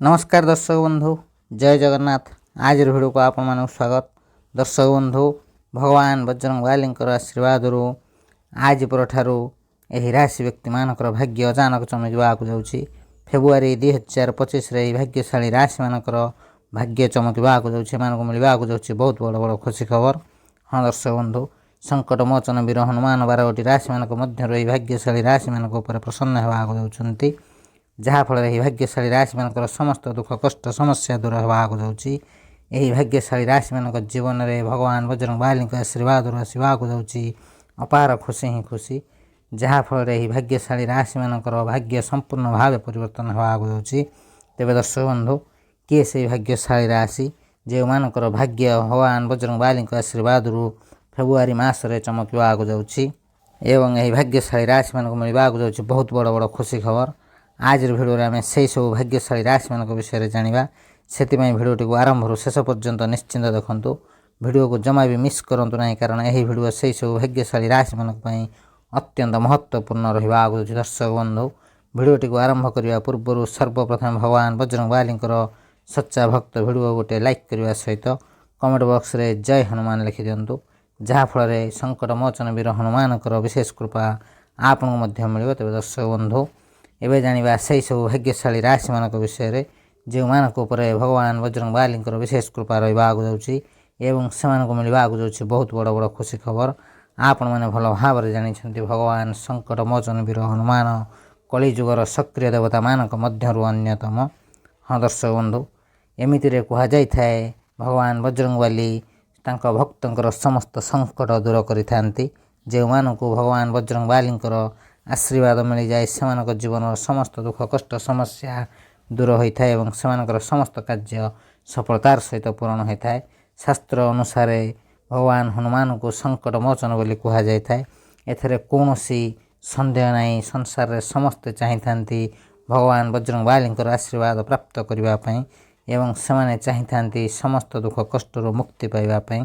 नमस्कार दर्शक बंधु, जय जगन्नाथ। आज भिडियो को आपण मानक स्वागत। दर्शक बंधु, भगवान बजरंगबली आशीर्वाद आज परठारू यही राशि व्यक्ति मानकर भाग्य अचानक चमकवाक जाऊँगी। फेब्रुआरी 2025 भाग्यशाली राशि मानकर भाग्य चमकवाक जाऊँगी, मिलवाक जाऊँगी बहुत बड़ बड़ खुशी खबर। हाँ दर्शक बंधु, संकट मोचन वीर हनुमान 12 राशि मान मध्य भाग्यशाली राशि मान प्रसन्न होगा जाऊँगी, जहाँफल भाग्यशाली राशि मान समस्त दुख कष्ट समस्या दूर होगा जाऊँगी। यही भाग्यशाली राशि मान जीवन में भगवान बजरंगबली आशीर्वाद आसवाक जाऊँगी अपार खुशी ही खुशी, जहाँफल यही भाग्यशाली राशि मान भाग्य संपूर्ण भाव परिवर्तन होगा जाऊँगी। तेज दर्शक बंधु, किए से भाग्यशाली राशि जो मानकर भाग्य भगवान बजरंगबली आशीर्वाद फेब्रुआरी मासरे चमकवाक जाऊँगी एवं यही भाग्यशाली राशि मान मिलवाक जाऊँगी बहुत बड़ बड़ खुशी खबर। आज भिडियो आम से सब भाग्यशाली राशि मान विषय जाना, से भिडियोटी को आरंभ शेष पर्यंत निश्चिंत देखूँ। भिडियो को जमा भी मिस करूँ ना, कारण यही भिडियो से सब भाग्यशाली राशि मान अत्यंत महत्वपूर्ण रहा। दर्शक बंधु, भिडियोटी को आरंभ करने पूर्व सर्वप्रथम भगवान बजरंगबली सच्चा भक्त भिडियो गोटे लाइक करने सहित कमेंट बॉक्स रे जय हनुमान लिखि दिंतु, जहाँफल संकट मोचन वीर हनुमान विशेष कृपा आपको मिल। तेज दर्शक बंधु, एवं जाना से सब भाग्यशाली राशि मान विषय जो मानक भगवान बजरंगबली विशेष कृपा रहा जाऊँगी एवं से मिलवाक जाऊँगी बहुत बड़ बड़ खुशी खबर। आपण मैंने भल भाव जानते भगवान संकट मोचन वीर हनुमान कलिजुगर सक्रिय देवता मानक मध्यरु अन्यतम। हाँ दर्शक बंधु, एमिति कहुए भगवान बजरंगबली तांको भक्तंकर समस्त संकट दूर करिथांती। जो मानक भगवान बजरंगबली आशीर्वाद मिल जाए से जीवन समस्त दुख कष्ट समस्या दूर होता है और से समस्त कार्य सफलतार सहित पूर्ण होता है। शास्त्र अनुसार भगवान हनुमान को संकट मोचन बोली कह जाए। एथरे कौन सन्देह नहीं, संसार रे समस्ते चाहती भगवान बजरंगबली आशीर्वाद प्राप्त करने एवं से चाहती समस्त दुख कष्ट मुक्ति पाइबापी।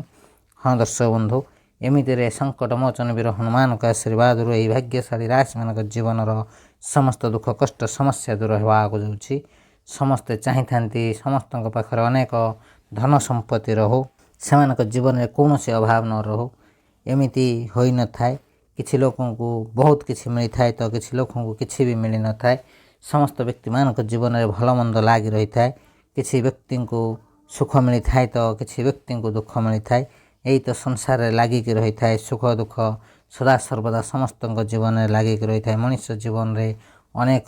हाँ दर्शक बंधु, एमितिरे संकट मोचन वीर हनुमान आशीर्वाद यही भाग्यशाली राशि मान जीवन समस्त दुख कष्ट समस्या दूर होगा जाऊँगी। समस्ते चाहती समस्त पाखर अनेक धन संपत्ति रहू, से जीवन में कौन अभाव न रहू, एमती हो न थाए। किसी लोगों को बहुत किसी मिलता है तो किसी लोगों को किसी भी मिल न थाए। समस्त व्यक्ति मान जीवन में भल मंद लगी रही है। किसी व्यक्ति को सुख मिलता है तो किसी व्यक्ति को दुख मिलता है। यही तो संसार लगिक रही है। सुख दुख सदा सर्वदा समस्त जीवन में लगिक रही है। मनुष्य जीवन में अनेक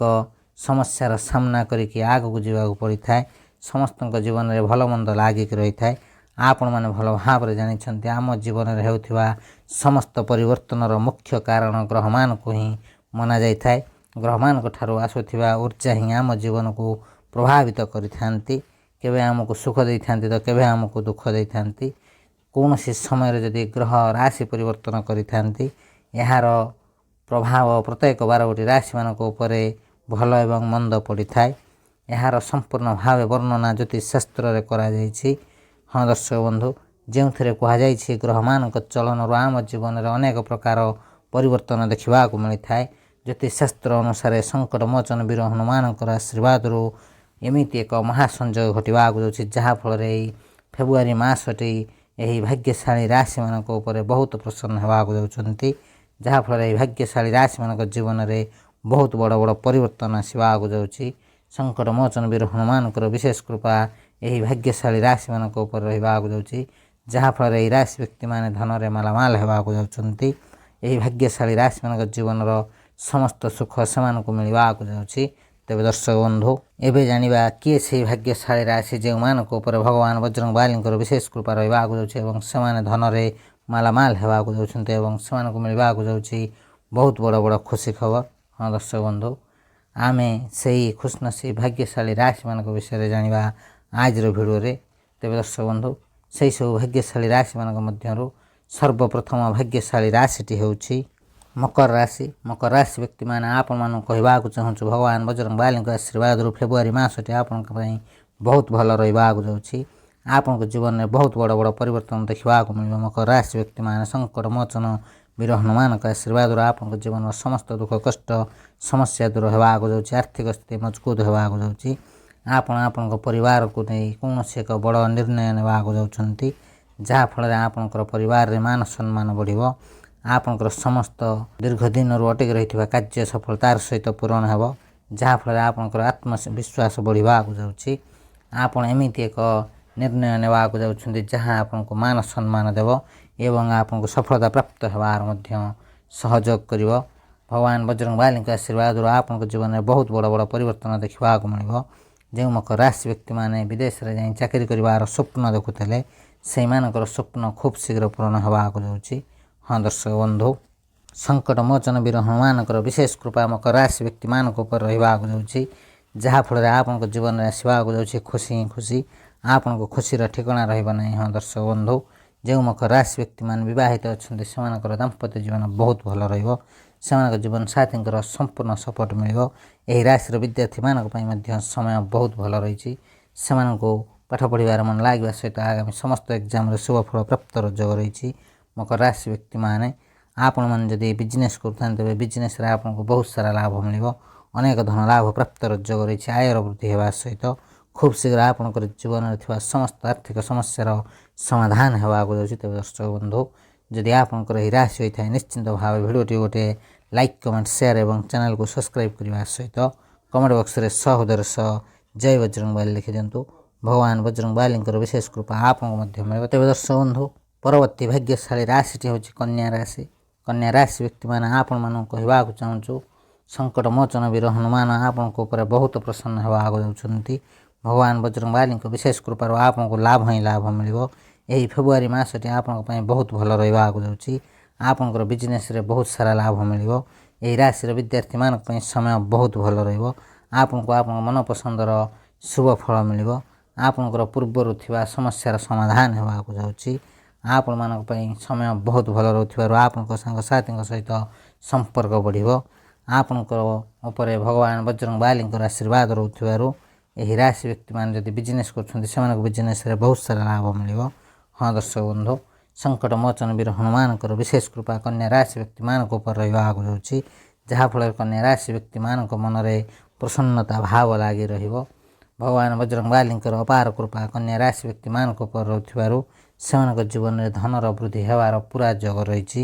समस्यार सामना करके आगू जावाक पड़ता है। समस्त जीवन में भल मंद लगिक रही है। आपण मैंने भल भाव जानते आम जीवन में होता समस्त परिवर्तन मुख्य कारण ग्रह मान को ही मना जाए। ग्रह मान ठारू आसुवा ऊर्जा ही आम जीवन को प्रभावित करते। केवे आमको सुख दे था तो केवे आमको दुख दे था। कौन सी समय जदि ग्रह राशि परिवर्तन करिथांती यार प्रभाव प्रत्येक 12 राशि मान भल एवं मंद पड़ी थाए। यार संपूर्ण भाव वर्णना ज्योतिष शास्त्र करा जायछि। हाँ दर्शक बंधु, जो कहुई ग्रह मान चलन आम जीवन में अनेक प्रकार परिवर्तन देखा मिलता है। ज्योतिष शास्त्र अनुसार संकट मोचन वीर हनुमान आशीर्वाद एमती एक महासंजोग घटवाक जाऊँगी, जहाँफल फेब्रुआरी मासटी यही भाग्यशाली राशि मान बहुत प्रसन्न होगा जाऊँगी। जहाँफल भाग्यशाली राशि मान जीवन में बहुत बड़ बड़ परिवर्तन आसवाक जाऊँगी। संकट मोचन वीर हनुमान विशेष कृपा यही भाग्यशाली राशि मान रहा जाऊँगी, जहाँफल यही राशि व्यक्ति मैंने धन में मालामाल होगा जाऊँगी। यही भाग्यशाली राशि मान जीवन समस्त सुख से मिलवाक जाऊँगी। तेज दर्शक बंधु, एवं जाना किए से भाग्यशाली राशि जो मान भगवान बजरंगबली विशेष कृपा रहा जाऊँगी से धन में मालामाल होगा जाऊँगी और से मिलवाक जाऊँगी बहुत बड़ बड़ खुशी खबर। हाँ दर्शक बंधु, आम से खुशनसीब भाग्यशाली राशि मान विषय जाना आज भिडियो। तेज दर्शक बंधु, से सब भाग्यशाली राशि मान मध्य सर्वप्रथम भाग्यशाली राशिटी होउछि मकर राशि। मकर राशि व्यक्ति मैंने आपण मान कहवाक चाहूँ भगवान बजरंगबली आशीर्वाद फेब्रुआरी मासटी आपण बहुत भल रहा जाऊँगी। आपण जीवन में बहुत बड़ बड़ परिवर्तन देखा मिल। मकर राशि व्यक्ति मैंने संकट मोचन वीर हनुमान आशीर्वाद आपण जीवन में समस्त दुख कष्ट समस्या दूर होगा जाऊँगी। आर्थिक स्थिति मजबूत होगा जाऊँगी। ଆପଣ ଆପଣଙ୍କ ପରିବାରକୁ ନେଇ କୌଣସି ଏକ ବଡ଼ ନିର୍ଣ୍ଣୟ ନେବାକୁ ଯାଉଛନ୍ତି, ଯାହାଫଳରେ ଆପଣଙ୍କର ପରିବାରରେ ମାନ ସମ୍ମାନ ବଢ଼ିବ। ଆପଣଙ୍କର ସମସ୍ତ ଦୀର୍ଘ ଦିନରୁ ଅଟକି ରହିଥିବା କାର୍ଯ୍ୟ ସଫଳତାର ସହିତ ପୂରଣ ହେବ, ଯାହାଫଳରେ ଆପଣଙ୍କର ଆତ୍ମବିଶ୍ୱାସ ବଢ଼ିବାକୁ ଯାଉଛି। ଆପଣ ଏମିତି ଏକ ନିର୍ଣ୍ଣୟ ନେବାକୁ ଯାଉଛନ୍ତି ଯାହା ଆପଣଙ୍କୁ ମାନ ସମ୍ମାନ ଦେବ ଏବଂ ଆପଣଙ୍କୁ ସଫଳତା ପ୍ରାପ୍ତ ହେବାର ମଧ୍ୟ ସହଯୋଗ କରିବ। ଭଗବାନ ବଜରଙ୍ଗବାଲୀଙ୍କ ଆଶୀର୍ବାଦରୁ ଆପଣଙ୍କ ଜୀବନରେ ବହୁତ ବଡ଼ ବଡ଼ ପରିବର୍ତ୍ତନ ଦେଖିବାକୁ ମିଳିବ। ଯେଉଁ ମକର ରାଶି ବ୍ୟକ୍ତିମାନେ ବିଦେଶରେ ଯାଇ ଚାକିରି କରିବାର ସ୍ୱପ୍ନ ଦେଖୁଥିଲେ, ସେହିମାନଙ୍କର ସ୍ୱପ୍ନ ଖୁବ୍ ଶୀଘ୍ର ପୂରଣ ହେବାକୁ ଯାଉଛି। ହଁ ଦର୍ଶକ ବନ୍ଧୁ, ସଙ୍କଟ ମୋଚନ ବୀର ହନୁମାନଙ୍କର ବିଶେଷ କୃପା ମକର ରାଶି ବ୍ୟକ୍ତିମାନଙ୍କ ଉପରେ ରହିବାକୁ ଯାଉଛି, ଯାହାଫଳରେ ଆପଣଙ୍କ ଜୀବନରେ ଆସିବାକୁ ଯାଉଛି ଖୁସି ହିଁ ଖୁସି। ଆପଣଙ୍କ ଖୁସିର ଠିକଣା ରହିବ ନାହିଁ। ହଁ ଦର୍ଶକ ବନ୍ଧୁ, ଯେଉଁ ମକର ରାଶି ବ୍ୟକ୍ତିମାନେ ବିବାହିତ ଅଛନ୍ତି, ସେମାନଙ୍କର ଦାମ୍ପତ୍ୟ ଜୀବନ ବହୁତ ଭଲ ରହିବ। ସେମାନଙ୍କ ଜୀବନ ସାଥୀଙ୍କର ସମ୍ପୂର୍ଣ୍ଣ ସପୋର୍ଟ ମିଳିବ। ଏହି ରାଶିର ବିଦ୍ୟାର୍ଥୀମାନଙ୍କ ପାଇଁ ମଧ୍ୟ ସମୟ ବହୁତ ଭଲ ରହିଛି। ସେମାନଙ୍କୁ ପାଠ ପଢ଼ିବାର ମନ ଲାଗିବା ସହିତ ଆଗାମୀ ସମସ୍ତ ଏକ୍ଜାମରେ ଶୁଭଫଳ ପ୍ରାପ୍ତର ଯୋଗ ରହିଛି। ମକର ରାଶି ବ୍ୟକ୍ତିମାନେ ଆପଣମାନେ ଯଦି ବିଜନେସ୍ କରୁଥାନ୍ତି, ତେବେ ବିଜନେସ୍ରେ ଆପଣଙ୍କୁ ବହୁତ ସାରା ଲାଭ ମିଳିବ। ଅନେକ ଧନ ଲାଭ ପ୍ରାପ୍ତର ଯୋଗ ରହିଛି। ଆୟର ବୃଦ୍ଧି ହେବା ସହିତ ଖୁବ୍ ଶୀଘ୍ର ଆପଣଙ୍କର ଜୀବନରେ ଥିବା ସମସ୍ତ ଆର୍ଥିକ ସମସ୍ୟାର ସମାଧାନ ହେବାକୁ ଯାଉଛି। ତେବେ ଦର୍ଶକ ବନ୍ଧୁ, ଯଦି ଆପଣଙ୍କର ଏହି ରାଶି ହୋଇଥାଏ, ନିଶ୍ଚିନ୍ତ ଭାବେ ଭିଡ଼ିଓଟି ଗୋଟିଏ ଲାଇକ୍, କମେଣ୍ଟ, ସେୟାର ଏବଂ ଚ୍ୟାନେଲକୁ ସବସ୍କ୍ରାଇବ୍ କରିବା ସହିତ କମେଣ୍ଟ ବକ୍ସରେ ସହୋଦର ସହ ଜୟ ବଜରଙ୍ଗବାଲି ଲେଖିଦିଅନ୍ତୁ। ଭଗବାନ ବଜରଙ୍ଗବାଲୀଙ୍କର ବିଶେଷ କୃପା ଆପଣଙ୍କୁ ମଧ୍ୟ ମିଳିବ। ତେବେ ଦର୍ଶକ ବନ୍ଧୁ, ପରବର୍ତ୍ତୀ ଭାଗ୍ୟଶାଳୀ ରାଶିଟି ହେଉଛି କନ୍ୟା ରାଶି। କନ୍ୟା ରାଶି ବ୍ୟକ୍ତିମାନେ ଆପଣମାନଙ୍କୁ କହିବାକୁ ଚାହୁଁଛୁ, ସଙ୍କଟ ମୋଚନ ବୀର ହନୁମାନ ଆପଣଙ୍କ ଉପରେ ବହୁତ ପ୍ରସନ୍ନ ହେବାକୁ ଯାଉଛନ୍ତି। ଭଗବାନ ବଜରଙ୍ଗବାଲୀଙ୍କ ବିଶେଷ କୃପାରୁ ଆପଣଙ୍କୁ ଲାଭ ହିଁ ଲାଭ ମିଳିବ। ଏହି ଫେବୃଆରୀ ମାସଟି ଆପଣଙ୍କ ପାଇଁ ବହୁତ ଭଲ ରହିବାକୁ ଯାଉଛି। ଆପଣଙ୍କର ବିଜନେସ୍ରେ ବହୁତ ସାରା ଲାଭ ମିଳିବ। ଏହି ରାଶିର ବିଦ୍ୟାର୍ଥୀମାନଙ୍କ ପାଇଁ ସମୟ ବହୁତ ଭଲ ରହିବ। ଆପଣଙ୍କୁ ଆପଣଙ୍କ ମନପସନ୍ଦର ଶୁଭ ଫଳ ମିଳିବ। ଆପଣଙ୍କର ପୂର୍ବରୁ ଥିବା ସମସ୍ୟାର ସମାଧାନ ହେବାକୁ ଯାଉଛି। ଆପଣମାନଙ୍କ ପାଇଁ ସମୟ ବହୁତ ଭଲ ରହୁଥିବାରୁ ଆପଣଙ୍କ ସାଙ୍ଗସାଥୀଙ୍କ ସହିତ ସମ୍ପର୍କ ବଢ଼ିବ। ଆପଣଙ୍କ ଉପରେ ଭଗବାନ ବଜରଙ୍ଗବାଲୀଙ୍କର ଆଶୀର୍ବାଦ ରହୁଥିବାରୁ ଏହି ରାଶି ବ୍ୟକ୍ତିମାନେ ଯଦି ବିଜନେସ୍ କରୁଛନ୍ତି, ସେମାନଙ୍କ ବିଜନେସ୍ରେ ବହୁତ ସାରା ଲାଭ ମିଳିବ। ହଁ ଦର୍ଶକ ବନ୍ଧୁ, ସଙ୍କଟ ମୋଚନ ବୀର ହନୁମାନଙ୍କର ବିଶେଷ କୃପା କନ୍ୟା ରାଶି ବ୍ୟକ୍ତିମାନଙ୍କ ଉପରେ ରହିବାକୁ ଯାଉଛି, ଯାହାଫଳରେ କନ୍ୟା ରାଶି ବ୍ୟକ୍ତିମାନଙ୍କ ମନରେ ପ୍ରସନ୍ନତା ଭାବ ଲାଗି ରହିବ। ଭଗବାନ ବଜରଙ୍ଗବାଲୀଙ୍କର ଅପାର କୃପା କନ୍ୟା ରାଶି ବ୍ୟକ୍ତିମାନଙ୍କ ଉପରେ ରହୁଥିବାରୁ ସେମାନଙ୍କ ଜୀବନରେ ଧନର ବୃଦ୍ଧି ହେବାର ପୁରା ଯୋଗ ରହିଛି।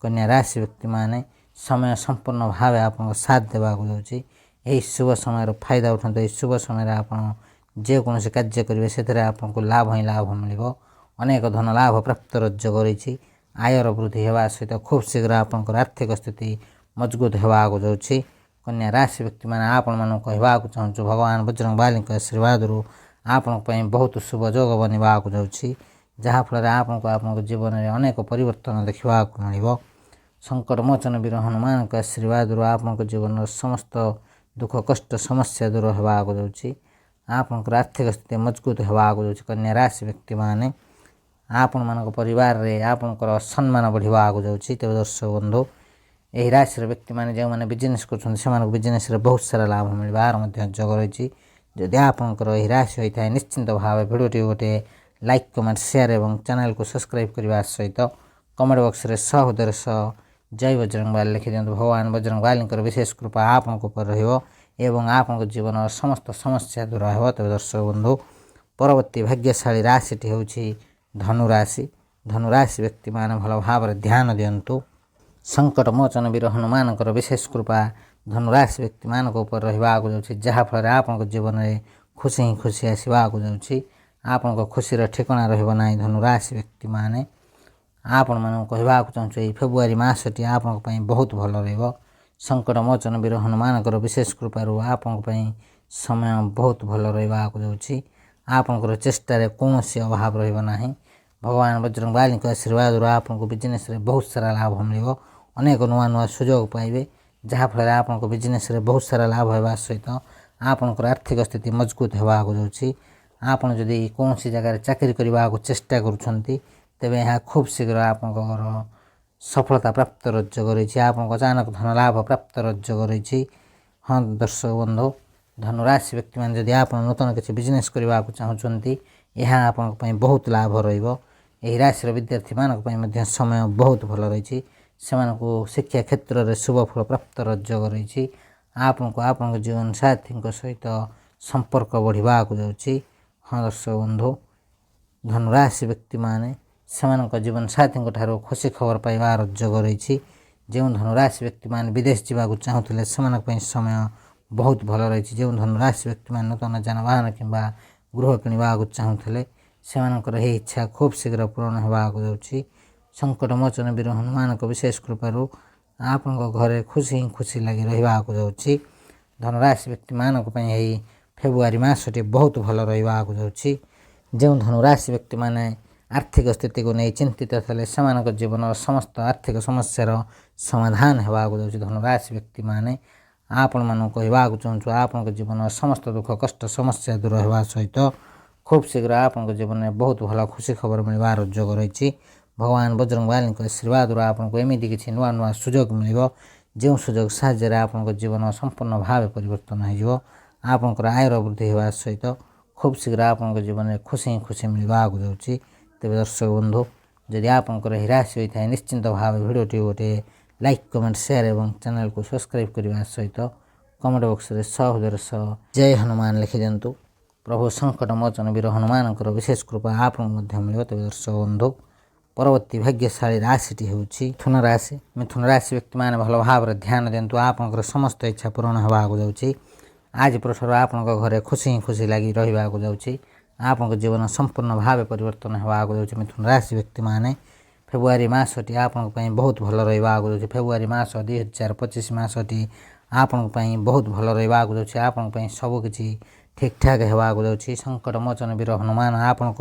କନ୍ୟା ରାଶି ବ୍ୟକ୍ତିମାନେ ସମୟ ସମ୍ପୂର୍ଣ୍ଣ ଭାବେ ଆପଣଙ୍କ ସାଥ ଦେବାକୁ ଯାଉଛି। ଏହି ଶୁଭ ସମୟର ଫାଇଦା ଉଠାନ୍ତୁ। ଏହି ଶୁଭ ସମୟରେ ଆପଣ ଯେକୌଣସି କାର୍ଯ୍ୟ କରିବେ, ସେଥିରେ ଆପଣଙ୍କୁ ଲାଭ ହିଁ ଲାଭ ମିଳିବ। ଅନେକ ଧନ ଲାଭ ପ୍ରାପ୍ତର ଯୋଗ ରହିଛି। ଆୟର ବୃଦ୍ଧି ହେବା ସହିତ ଖୁବ୍ ଶୀଘ୍ର ଆପଣଙ୍କର ଆର୍ଥିକ ସ୍ଥିତି ମଜବୁତ ହେବାକୁ ଯାଉଛି। କନ୍ୟା ରାଶି ବ୍ୟକ୍ତିମାନେ ଆପଣମାନଙ୍କୁ କହିବାକୁ ଚାହୁଁଛୁ, ଭଗବାନ ବଜରଙ୍ଗବାଲୀଙ୍କ ଆଶୀର୍ବାଦରୁ ଆପଣଙ୍କ ପାଇଁ ବହୁତ ଶୁଭ ଯୋଗ ବନିବାକୁ ଯାଉଛି, ଯାହାଫଳରେ ଆପଣଙ୍କୁ ଆପଣଙ୍କ ଜୀବନରେ ଅନେକ ପରିବର୍ତ୍ତନ ଦେଖିବାକୁ ମିଳିବ। ସଙ୍କଟ ମୋଚନ ବୀର ହନୁମାନଙ୍କ ଆଶୀର୍ବାଦରୁ ଆପଣଙ୍କ ଜୀବନର ସମସ୍ତ ଦୁଃଖ କଷ୍ଟ ସମସ୍ୟା ଦୂର ହେବାକୁ ଯାଉଛି। ଆପଣଙ୍କର ଆର୍ଥିକ ସ୍ଥିତି ମଜବୁତ ହେବାକୁ ଯାଉଛି। କନ୍ୟା ରାଶି ବ୍ୟକ୍ତିମାନେ ଆପଣମାନଙ୍କ ପରିବାରରେ ଆପଣଙ୍କର ସମ୍ମାନ ବଢ଼ିବାକୁ ଯାଉଛି। ତେବେ ଦର୍ଶକ ବନ୍ଧୁ, ଏହି ରାଶିର ବ୍ୟକ୍ତିମାନେ ଯେଉଁମାନେ ବିଜନେସ୍ କରୁଛନ୍ତି, ସେମାନଙ୍କୁ ବିଜନେସ୍ରେ ବହୁତ ସାରା ଲାଭ ମିଳିବାର ମଧ୍ୟ ଯୋଗ ରହିଛି। ଯଦି ଆପଣଙ୍କର ଏହି ରାଶି ହୋଇଥାଏ, ନିଶ୍ଚିନ୍ତ ଭାବେ ଭିଡ଼ିଓଟି ଗୋଟିଏ ଲାଇକ୍, କମେଣ୍ଟ, ସେୟାର ଏବଂ ଚ୍ୟାନେଲକୁ ସବସ୍କ୍ରାଇବ୍ କରିବା ସହିତ କମେଣ୍ଟ ବକ୍ସରେ ସହୋଦର ସହ ଜୟ ବଜରଙ୍ଗବାଲି ଲେଖିଦିଅନ୍ତୁ। ଭଗବାନ ବଜରଙ୍ଗବାଲୀଙ୍କର ବିଶେଷ କୃପା ଆପଣଙ୍କ ଉପରେ ରହିବ ଏବଂ ଆପଣଙ୍କ ଜୀବନର ସମସ୍ତ ସମସ୍ୟା ଦୂର ହେବ। ତେବେ ଦର୍ଶକ ବନ୍ଧୁ, ପରବର୍ତ୍ତୀ ଭାଗ୍ୟଶାଳୀ ରାଶିଟି ହେଉଛି ଧନୁରାଶି। ଧନୁରାଶି ବ୍ୟକ୍ତିମାନେ ଭଲ ଭାବରେ ଧ୍ୟାନ ଦିଅନ୍ତୁ। ସଙ୍କଟ ମୋଚନ ବୀର ହନୁମାନଙ୍କର ବିଶେଷ କୃପା ଧନୁରାଶି ବ୍ୟକ୍ତିମାନଙ୍କ ଉପରେ ରହିବାକୁ ଯାଉଛି, ଯାହାଫଳରେ ଆପଣଙ୍କ ଜୀବନରେ ଖୁସି ହିଁ ଖୁସି ଆସିବାକୁ ଯାଉଛି। ଆପଣଙ୍କ ଖୁସିର ଠିକଣା ରହିବ ନାହିଁ। ଧନୁରାଶି ବ୍ୟକ୍ତିମାନେ ଆପଣମାନଙ୍କୁ କହିବାକୁ ଚାହୁଁଛୁ, ଏହି ଫେବୃଆରୀ ମାସଟି ଆପଣଙ୍କ ପାଇଁ ବହୁତ ଭଲ ରହିବ। ସଙ୍କଟ ମୋଚନ ବୀର ହନୁମାନଙ୍କର ବିଶେଷ କୃପାରୁ ଆପଣଙ୍କ ପାଇଁ ସମୟ ବହୁତ ଭଲ ରହିବାକୁ ଯାଉଛି। ଆପଣଙ୍କର ଚେଷ୍ଟାରେ କୌଣସି ଅଭାବ ରହିବ ନାହିଁ। ଭଗବାନ ବଜରଙ୍ଗବାଲୀଙ୍କ ଆଶୀର୍ବାଦରୁ ଆପଣଙ୍କୁ ବିଜନେସ୍ରେ ବହୁତ ସାରା ଲାଭ ମିଳିବ। ଅନେକ ନୂଆ ନୂଆ ସୁଯୋଗ ପାଇବେ, ଯାହାଫଳରେ ଆପଣଙ୍କ ବିଜନେସ୍ରେ ବହୁତ ସାରା ଲାଭ ହେବା ସହିତ ଆପଣଙ୍କର ଆର୍ଥିକ ସ୍ଥିତି ମଜବୁତ ହେବାକୁ ଯାଉଛି। ଆପଣ ଯଦି କୌଣସି ଜାଗାରେ ଚାକିରି କରିବାକୁ ଚେଷ୍ଟା କରୁଛନ୍ତି, ତେବେ ଏହା ଖୁବ୍ ଶୀଘ୍ର ଆପଣଙ୍କର ସଫଳତା ପ୍ରାପ୍ତର ଯୋଗ ରହିଛି। ଆପଣଙ୍କ ଅଚାନକ ଧନ ଲାଭ ପ୍ରାପ୍ତର ଯୋଗ ରହିଛି। ହଁ ଦର୍ଶକ ବନ୍ଧୁ, ଧନୁରାଶି ବ୍ୟକ୍ତିମାନେ ଯଦି ଆପଣ ନୂତନ କିଛି ବିଜନେସ୍ କରିବାକୁ ଚାହୁଁଛନ୍ତି, ଏହା ଆପଣଙ୍କ ପାଇଁ ବହୁତ ଲାଭ ରହିବ। ଏହି ରାଶିର ବିଦ୍ୟାର୍ଥୀମାନଙ୍କ ପାଇଁ ମଧ୍ୟ ସମୟ ବହୁତ ଭଲ ରହିଛି। ସେମାନଙ୍କୁ ଶିକ୍ଷା କ୍ଷେତ୍ରରେ ଶୁଭ ଫଳ ପ୍ରାପ୍ତର ଯୋଗ ରହିଛି। ଆପଣଙ୍କୁ ଆପଣଙ୍କ ଜୀବନ ସାଥୀଙ୍କ ସହିତ संपर्क बढ़ाक जाऊँगी। हाँ दर्शक बंधु, धनुराशि व्यक्ति माने सेमानक जीवन साथी ठारू खुशी खबर पाइबार जोग रही। जो धनुराशि व्यक्ति माने विदेश जावाक चाहूले से समय बहुत भल रही। जो धनुराशि व्यक्ति माने नूतन जानवाहन किंबा गृह किणवाक चाहूले से इच्छा खूब शीघ्र पूरण होगाक जाऊँगी। संकट मोचन वीर हनुमान को विशेष कृपारू आपण घरे खुशी ही खुशी लगी रहा जाऊँगी। धनुराशि व्यक्ति मानक फेब्रुआरी मासटी बहुत भल रहा जाऊँगी। जो धनुराशि व्यक्ति माने आर्थिक स्थिति को नहीं चिंतित थे से जीवन समस्त आर्थिक समस्यार समाधान होगाक जाऊँगी। धनुराशि व्यक्ति माने आपण मानू कहवाक चाहूँ आपण जीवन समस्त दुख कष्ट समस्या दूर होगा सहित खूब शीघ्र आपण जीवन में बहुत भल खुशी खबर मिलवार जोग रही। भगवान बजरंगबाली आशीर्वाद आपको एमती किसी नुआ नुआ सुजोग मिल जो सुजोग साहाय्य आपण जीवन संपूर्ण भाव परिवर्तन हो आपंकर आयर वृद्धि होगा सहित खूब शीघ्र आपण जीवन में खुशी खुशी मिलवाक जाऊँगी। तेज दर्शक बंधु, जदि आपंकर ही राशि होता है निश्चिंत भाव भिडटी गोटे लाइक कमेंट शेयर और चैनल को सब्सक्राइब करने सहित कमेंट बॉक्स में सहृदय सह जय हनुमान लिखि दिंतु। प्रभु संकट मोचन वीर हनुमान विशेष कृपा आपको मिले। तेज दर्शक बंधु, परवर्ती भाग्यशाली राशिटी हूँ मिथुन राशि। मिथुन राशि व्यक्ति मैंने भल भाव ध्यान दिंतु। आपंकर समस्त इच्छा पूरण होगाक जाऊँगी। आज प्रथर आपण घरे खुशी ही खुशी लगी रहा जाऊँगी। आपंक जीवन संपूर्ण भाव परिवर्तन होगाक जाऊँगी। मिथुन राशि व्यक्ति मैंने फेब्रुआरी मासटी आपण बहुत भल रहा जाऊँगी। फेब्रुआरी मास 2025 मासटी आपण बहुत भल रहा जाऊँगी। आपण सबकि ठीक ठाक होगाक जाऊँगी। संकट मोचन वीर हनुमान आपण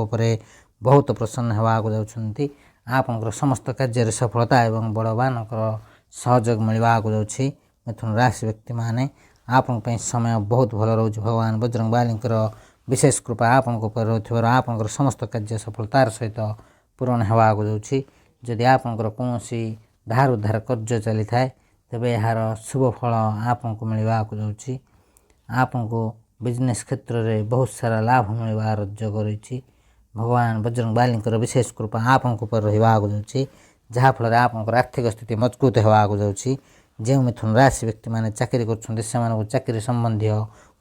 बहुत प्रसन्न होगाक जाऊँगी। आपंकर समस्त कार्य सफलता एवं बड़ मानकर सहयोग मिलवाक जाऊँगी। मिथुन राशि व्यक्ति मैंने आपण समय बहुत भल रोज भगवान बजरंगबाली विशेष कृपा आपण रोथार आपंकर समस्त कार्य सफलतार सहित पूरण होगाक जाऊँगी। जदि आपंकर कौन धार उद्धार कर्ज चली थाए तेबे यार शुभ फल आपको मिलवाक जाऊँगी। आपको बिजनेस क्षेत्र में बहुत सारा लाभ मिलवार जोग रही। भगवान बजरंगबाली विशेष कृपा आपको रहा जाऊँगी। जहाँफल आपंकर आर्थिक स्थिति मजबूत होगाक जाऊँगी। जो मिथुन राशि व्यक्ति मैंने चाकरी कर चाकरी संबंधी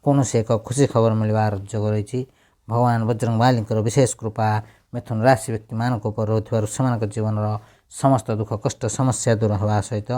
कौन एक खुशी खबर मिलवार जोग रही। भगवान बजरंगबाली विशेष कृपा मिथुन राशि व्यक्ति मानक रोथार से जीवन समस्त दुख कष्ट समस्या दूर होगा सहित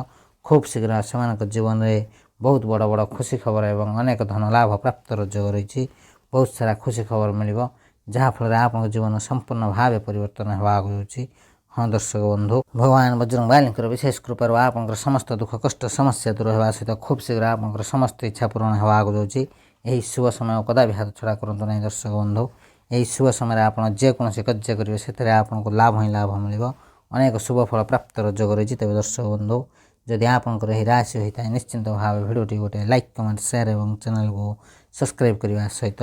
खूब शीघ्र से जीवन में बहुत बड़ बड़ खुशी खबर एवं अनेक धन लाभ प्राप्त जोग रही। बहुत सारा खुशी खबर मिल जहाँफल आप जीवन संपूर्ण भाव परिवर्तन होगाक जाऊँगी। हाँ दर्शक बंधु, भगवान बजरंगबाली विशेष कृपा आपंकर समस्त दुख कष्ट समस्या दूर होगा सहित खूब शीघ्र आपंकर समस्त इच्छा पूरण होगाक जाऊँगी। यही शुभ समय कदा भी हाथ छड़ा करूँ ना दर्शक बंधु। यही शुभ समय आप जेकोसी कार्य करेंगे से आपको लाभ ही लाभ मिल अनेक शुभ फल प्राप्त जोग रही। तेज दर्शक बंधु, जदि आपंकर ही राशि होता है निश्चिंत भाव भिडियोटी गोटे लाइक कमेंट शेयर और चैनल को सब्सक्राइब करने सहित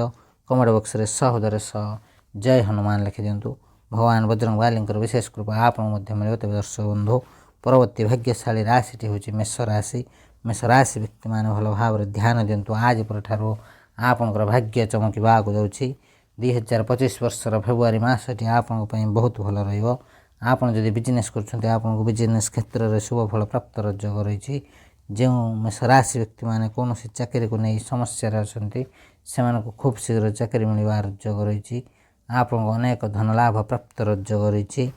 कमेंट बॉक्स में सहृदय सह जय हनुमान लिखि दिंतु। भगवान बजरंगबाली विशेष कृपा आपको मिले। तेज दर्शक बंधु, परवर्ती भाग्यशाली राशिटी हूँ मेष राशि। मेष राशि व्यक्ति मैंने भल भाव ध्यान दिंतु। आज पर आपंकर भाग्य चमकवाक जाऊँगी। 2025 वर्षर फेब्रुआरी मासटी आपको बहुत भल रहा। आपड़ जदि बिजनेस कर बिजनेस क्षेत्र में शुभ फल प्राप्त जोग रही। जो मेष राशि व्यक्ति मैंने कौन चाकरी को नहीं समस्या अच्छा से खूब शीघ्र चाकरी मिलवार जोग रही। आपको अनेक धन लाभ प्राप्त जोग रही।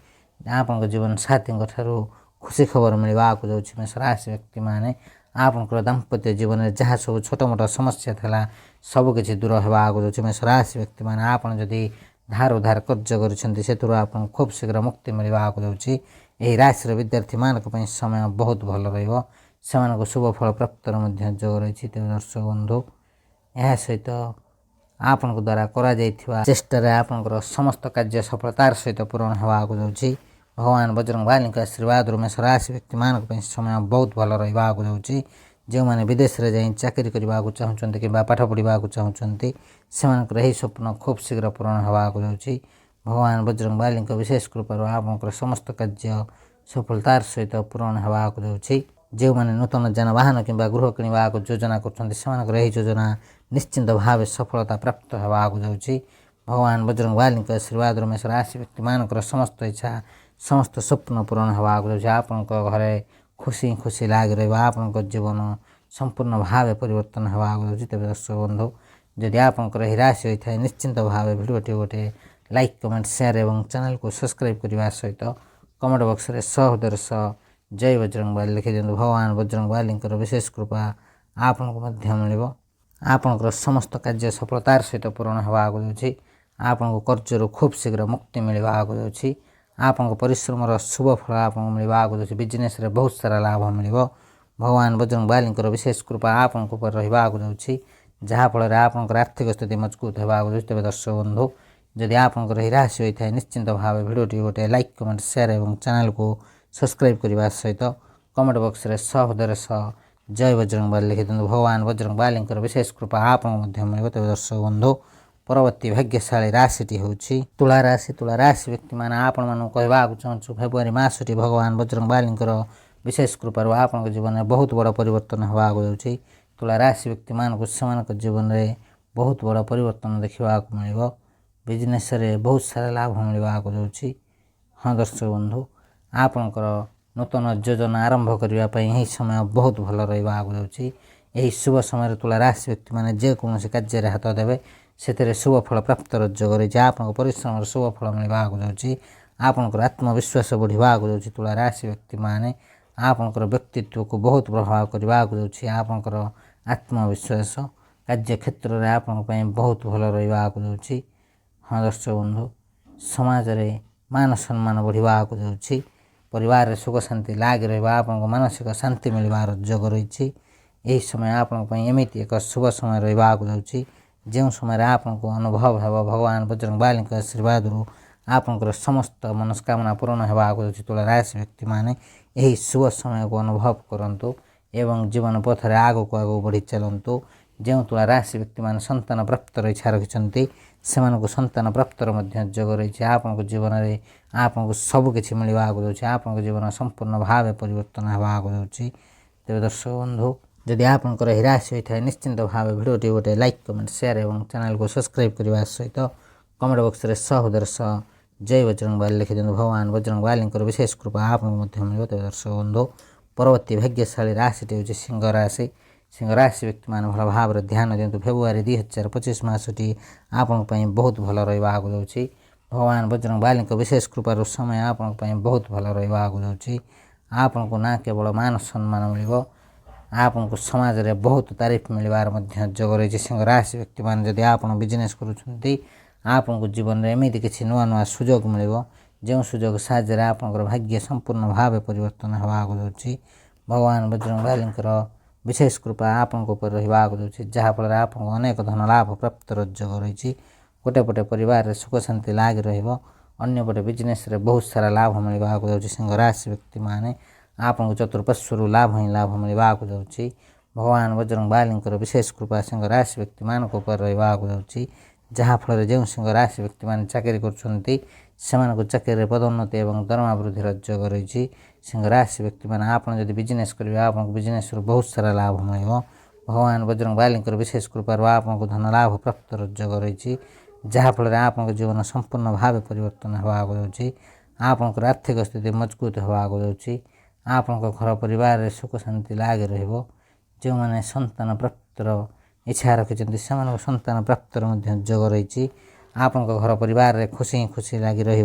आपंक जीवन साथी ठारू खुशी खबर मिलवाक जाऊँगी। मेष राशि व्यक्ति मैंने आपंकर दाम्पत्य जीवन में जहाँ सब छोट मोट समस्या था सबकि दूर होगाक जाऊँगी। मेष राशि व्यक्ति मैंने आप जदि धार उधार कर्ज कर आपको खूब शीघ्र मुक्ति मिलवाक जाऊँगी। यही राशि विद्यार्थी मानक समय बहुत भल रहा। शुभ फल प्राप्त जोग रही। तेज दर्शक बंधु, यह सहित आपण द्वारा करा चेष्टार आपंकर समस्त कार्य सफलतार सहित पूरण होगाक जाऊँगी। भगवान बजरंगबाली आशीर्वाद मेष राशि व्यक्ति मानक समय बहुत भल रहा जाऊँगी। जो मैंने विदेश में जाए चाकरी करने को चाहते कि पाठ पढ़ा चाहते से स्वप्न खूब शीघ्र पूरण होगाक जाऊँगी। भगवान बजरंगबाली विशेष कृपा आपंकर समस्त कार्य सफलतार सहित पूरण होगाक जाऊँगी। जो मैंने नूतन जानवाहन कि गृह किणवा योजना कर योजना निश्चिंत भाव सफलता प्राप्त होगाक जाऊँगी। भगवान बजरंगबाली आशीर्वाद मेष राशि व्यक्ति मानकर समस्त इच्छा समस्त स्वप्न पूरण होगाक जाऊँगी। आपण घरे खुशी खुशी लग रहा। आपण जीवन संपूर्ण भाव परिवर्तन होगाक जाऊँगी। तेज दर्शक बंधु, जदि आपंकर यही राशि होता है निश्चिंत भाव भिडियोटी गोटे लाइक कमेंट शेयर और चैनल को सब्सक्राइब करने सहित कमेंट बॉक्स में सहोदर सह जय बजरंग बाली लिखि दिखाँ। भगवान बजरंग बाली विशेष कृपा आपण को मिल आपणकर समस्त कार्य सफलतार सहित पूरण होगा जाऊँगी। आपण को कर्जर खूब शीघ्र मुक्ति मिलवा जाऊँगी। आपण परिश्रम शुभ फल आपको मिलवा जाऊँगी। बिजनेस रे बहुत सारा लाभ मिल भगवान बजरंग बाली विशेष कृपा आपण पर रहा जाऊँगी जहाँफल आपंकर आर्थिक स्थिति मजबूत होगा। तेज दर्शक बंधु जदि आपंकर यही राशि होता है निश्चिंत भाव भिडियोटी गोटे लाइक कमेंट शेयर और चैनल को सब्सक्राइब करने सहित कमेंट बॉक्स में सहोदर सह जय बजरंग बाली लिखि दिखाँ। भगवान बजरंग बाली विशेष कृपा आपको मिल। तेज दर्शक बंधु परवर्ती भाग्यशाली राशिटी हूँ तुला राशि। तुला राशि व्यक्ति मैंने आपण मानू कहवाक चाहूँ फेब्रुआरी मासटी भगवान बजरंग बाली विशेष कृपार आपण जीवन में बहुत बड़ परिवर्तन होगा जाऊँगी। तुला राशि व्यक्ति मानक से जीवन में बहुत बड़ परिवर्तन देखा मिल बिजनेस रे बहुत सारा लाभ मिलवा जाऊँगी। हाँ दर्शक बंधु आपणकर नूतन योजना आरंभ करने यही समय बहुत भल रहा जाऊँगी। यही शुभ समय तुला राशि व्यक्ति मैंने जेकोसी कार्य हाथ देवे से शुभ फल प्राप्त योग रही आप परिश्रम शुभ फल मिलवा जाऊँगी। आपणकर आत्मविश्वास बढ़ा जाऊँगी। तुला राशि व्यक्ति मैंने आपणकर व्यक्तित्व को बहुत प्रभाव करने जाऊँगी। आपणकर आत्मविश्वास कार्य क्षेत्र में आपण बहुत भल रहा जाऊँगी। हाँ दर्शक बंधु समाज रे मान सम्मान बढ़ा जाऊँगी। परिवार सुख शांति लग रहा आपको मानसिक शांति मिलवार योग रही। यही समय आपमती एक शुभ समय रहा जाऊँगी जो समय आपको अनुभव हो भगवान बजरंग बाली आशीर्वाद आपंकर समस्त मनस्कामना पूर्ण होगा जाऊँगी। तुला राशि व्यक्ति मैंने यही शुभ समय को अनुभव करूँ एवं जीवन पथ में आग को आग बढ़ी चलतु। जो तुला राशि व्यक्ति मैंने संतान प्राप्तर इच्छा रखिंट से संतान प्राप्तर योग रही। आपको जीवन में आपको सबकि मिलवा जाऊँगी। आपको जीवन संपूर्ण भाव परिवर्तन होगा जाऊँगी। तेज दर्शक बंधु जदि आपंकर यही राशि होता है निश्चिंत भाव भिडियोटी गोटे लाइक कमेंट शेयर और चैनल को सब्सक्राइब करने सहित कमेंट बॉक्स में सहोदर सह जय बजरंग बाली लिखि दिखाँ। भगवान बजरंग बाली विशेष कृपा आपको मिल। तेज दर्शक बंधु परवर्ती भाग्यशाली राशिटी हूँ सिंह राशि। सिंह राशि व्यक्ति मैंने भल भाव ध्यान दिंतु। फेब्रुआरी 2025 मासटी आपण बहुत भल रहा जाऊँगी। भगवान बजरंग बाली विशेष कृपार समय आपण बहुत भल रहा जाऊँगी। आपण को ना केवल मान सम्मान मिल आपको समाज रे बहुत तारीफ मिलवार योग रही। सिंह राशि व्यक्ति मैंने जदि आप बिजनेस करुँच आपको जीवन में एमती किसी नुआ नुआ सुजोग मिल जो सुजोग साहाय्य आपंकर भाग्य संपूर्ण भाव परिवर्तन होगा जाऊँगी। भगवान बजरंग बाली विशेष कृपा आपको रहा जाऊँगी जहाँफल आपको अनेक धन लाभ प्राप्त योग रही। गोटे पटे परिवार सुख शांति लग रही पटे बिजनेस रे बहुत सारा लाभ मिलवा जाऊँगी। सिंह राशि व्यक्ति मैंने आपको चतुर्पश्वर लाभ ही लाभ मिलवा जाऊँगी। भगवान बजरंग बाली विशेष कृपा सिंह राशि व्यक्ति मानक रहा जाऊँगी जहाँफल जो सिंह राशि व्यक्ति मैंने चाकरी कर चाकरी पदोन्नति और दरमा वृद्धि योग रही। सिंह राशि व्यक्ति मैंने आप बिजनेस करेंगे आपको बिजनेस बहुत सारा लाभ मिल भगवान बजरंग बाली विशेष कृपा आपको धन लाभ प्राप्त योग रही। जहाँफल आपको जीवन संपूर्ण भाव परिवर्तन होगा जाऊँगी। आपंकर आर्थिक स्थिति मजबूत होगा जाऊँगी। आपंक घर परिवार सुख शांति लग रही। जो मैंने संतान प्राप्तर इच्छा रखिंट से संतान प्राप्तर योग रही। आपंक घर परिवार रे खुशी खुशी लग रही।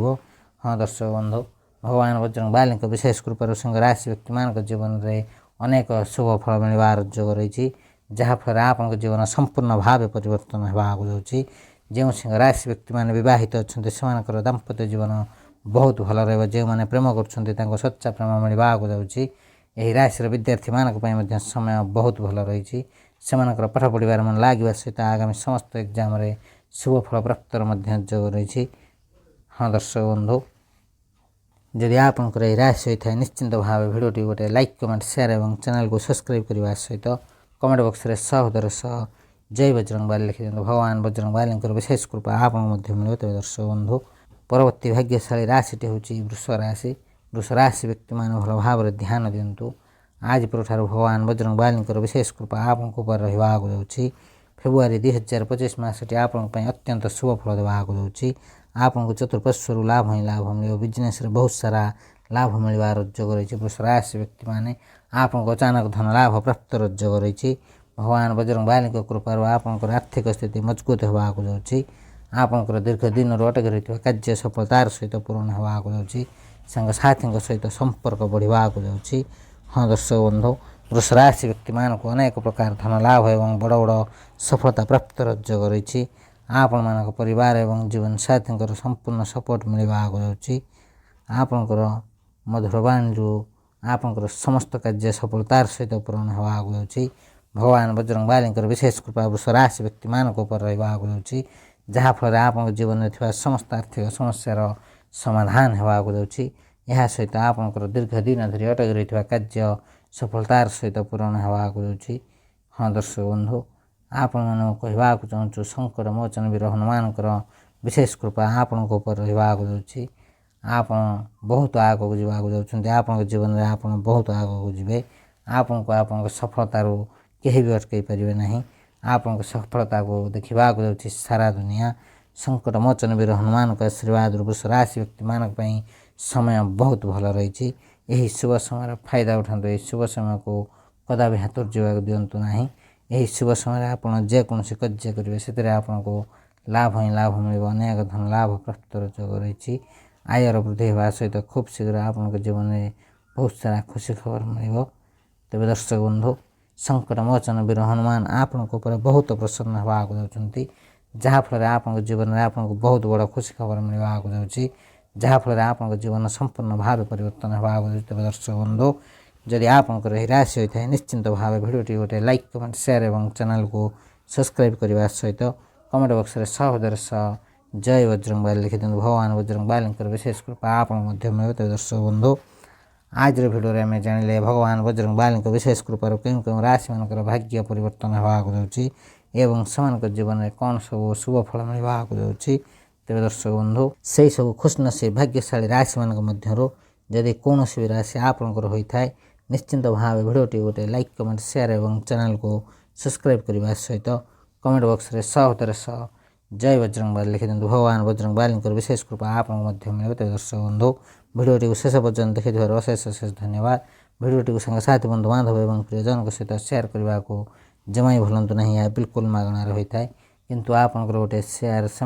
हाँ दर्शक बंधु भगवान बजरंग बाली विशेष कृपार सिंह राशि व्यक्ति मान जीवन में अनेक शुभ फल मिलवार योग रही। जहाँफल आपंक जीवन संपूर्ण भाव परिवर्तन होगा जाऊँगी। जो सिंह राशि व्यक्ति मैंने बहित अच्छा से दाम्पत्य जीवन बहुत भल रो मैंने प्रेम कर सच्चा प्रेम मिलवा जाऊँगी। यही राशि विद्यार्थी मानक समय बहुत भल रही। से पाठ पढ़ार मन लगे सहित आगामी समस्त एग्जाम रे शुभ फल प्राप्तर योग रही। हाँ दर्शक बंधु जदि आपंकर यही राशि होता है निश्चिंत भाव भिडियोटी गोटे लाइक कमेंट शेयर और चैनल को सब्सक्राइब करने सहित कमेंट बॉक्स में सहोदर सह जय बजरंग बाली लिखि दिखाँ। भगवान बजरंग बाली विशेष कृपा आपको मिल। तेज दर्शक बंधु परवर्ती भाग्यशाली राशिटी हूँ वृष राशि। वृष राशि व्यक्ति मैंने भल भाव ध्यान दिंतु। आज परठार भगवान बजरंग बाली विशेष कृपा आपको रहा जाऊँगी। फेब्रुआरी 2025 मासटी आपण अत्यंत शुभ फल देवा जाऊँगी। आपको चतुर्पश्वर लाभ ही लाभ मिल बिजनेस रे बहुत सारा लाभ मिलवार योग रही। वृष राशि व्यक्ति मैंने आपको अचानक धन लाभ प्राप्त योग रही। भगवान बजरंगबाली कृपार आपंकर आर्थिक स्थिति मजबूत होगा जाऊँगी आपंकर दीर्घ दिन अटकी रही कार्य सफलतार सहित पूर्ण होगा जाऊँगी सांगसाथी सहित संपर्क बढ़ा जाऊँगी। हाँ दर्शक बंधु वृष राशि व्यक्ति मानक अनेक प्रकार धन लाभ एवं बड़ बड़ सफलता प्राप्त योग रही आपण मान परिवार एवं जीवन साथी संपूर्ण सपोर्ट मिलवा जाऊँगी आपंकर मधुर बाणी आपंकर समस्त कार्य सफलतार सहित पूर्ण होगा जाऊँगी। भगवान बजरंगबाली विशेष कृपा वृष राशि व्यक्ति मानक उपर रहा जाऊँगी जहाँफल आप जीवन में समस्त आर्थिक समस्यार समाधान होगा जाऊँगी। यह सहित आपंकर दीर्घ दिन धरी अटकी रही कार्य सफलतार सहित पूर्ण होगा जाऊँगी। हाँ दर्शक बंधु आपण मान कहवाक चाहूँ संकट मोचन वीर हनुमान विशेष कृपा आपण रहा जाऊँगी। आप बहुत आग को जावाक जाऊँच आप जीवन में आप बहुत आग को जी आपन को आप सफलतार कहीं भी अटकई पारे ना आपन सफलता को देखा जाऊँगी सारा दुनिया। संकट मोचन वीर हनुमान आशीर्वाद वृष राशि व्यक्ति मानक समय बहुत भल रही यही शुभ समय फायदा उठाते यही शुभ समय को कदापि हाथ जावाक दिंतु ना यही शुभ समय आपड़ जेकोसी कार्य करेंगे से आपन को लाभ ही लाभ मिल अनेक धन लाभ प्राप्त योग रही आयर वृद्धि होगा सहित खूब शीघ्र आपन जीवन में बहुत सारा खुशी खबर मिल। तेज दर्शक बंधु संकट मोचन वीर हनुमान आपण बहुत प्रसन्न होगा जाऊँगी जहाँफल आप जीवन में आपको बहुत बड़ा खुशी खबर मिलवा जाऊँगी जहाँफल आप जीवन संपूर्ण भाव परिवर्तन होगा। तेज दर्शक बंधु जदि आपंकर राशि होता है निश्चिंत भाव भिडियोटी गोटे लाइक कमेंट शेयर और चैनल को सब्सक्राइब करने सहित कमेंट बॉक्स में सहोदर सह जय बजरंगबाली लिखि दिखाँ। भगवान बजरंगबाली विशेष कृपा आप मिले। तेज दर्शक बंधु आज भिडियो आम जाने भगवान बजरंगबाली विशेष कृपार क्यों क्यों राशि मान भाग्य परिवर्तन होगा जाऊँगी एवं से जीवन में कौन सब शुभ फल मिलवा जाऊँगी। तेज दर्शक बंधु से सब खुशनसीब भाग्यशाली राशि मान जदि कौन भी राशि आपंकर होता है निश्चिंत भाव भिडियोटी गोटे लाइक कमेंट शेयर और चैनल को सब्सक्राइब करने सहित कमेंट बॉक्स में सहोदर सह जय बजरंगबाली लिखि दिखाँ। भगवान बजरंगबाली विशेष कृपा आप मिले। तेज दर्शक बंधु भिडियोटी को शेष पर्यटन देखि अशेष अशेष धन्यवाद। भिडियोटी को सांगसाथी बंधु बांधव और प्रियजन सहित शेयर करने को जमा ही भूलु ना यह बिल्कुल मागणार होता है किंतु आपंकर गोटे शेयर से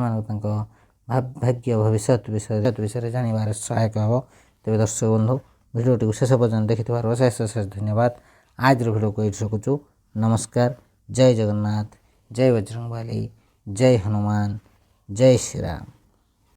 भाग्य भविष्य विषय जानवर सहायक हे। तेज दर्शक बंधु भिडियोटी को शेष पर्यटन देखि अशेष अशेष धन्यवाद। आज भिडियो को ये रखुचु। नमस्कार। जय जगन्नाथ। जय बजरंगबाली। जय हनुमान। जय श्री राम।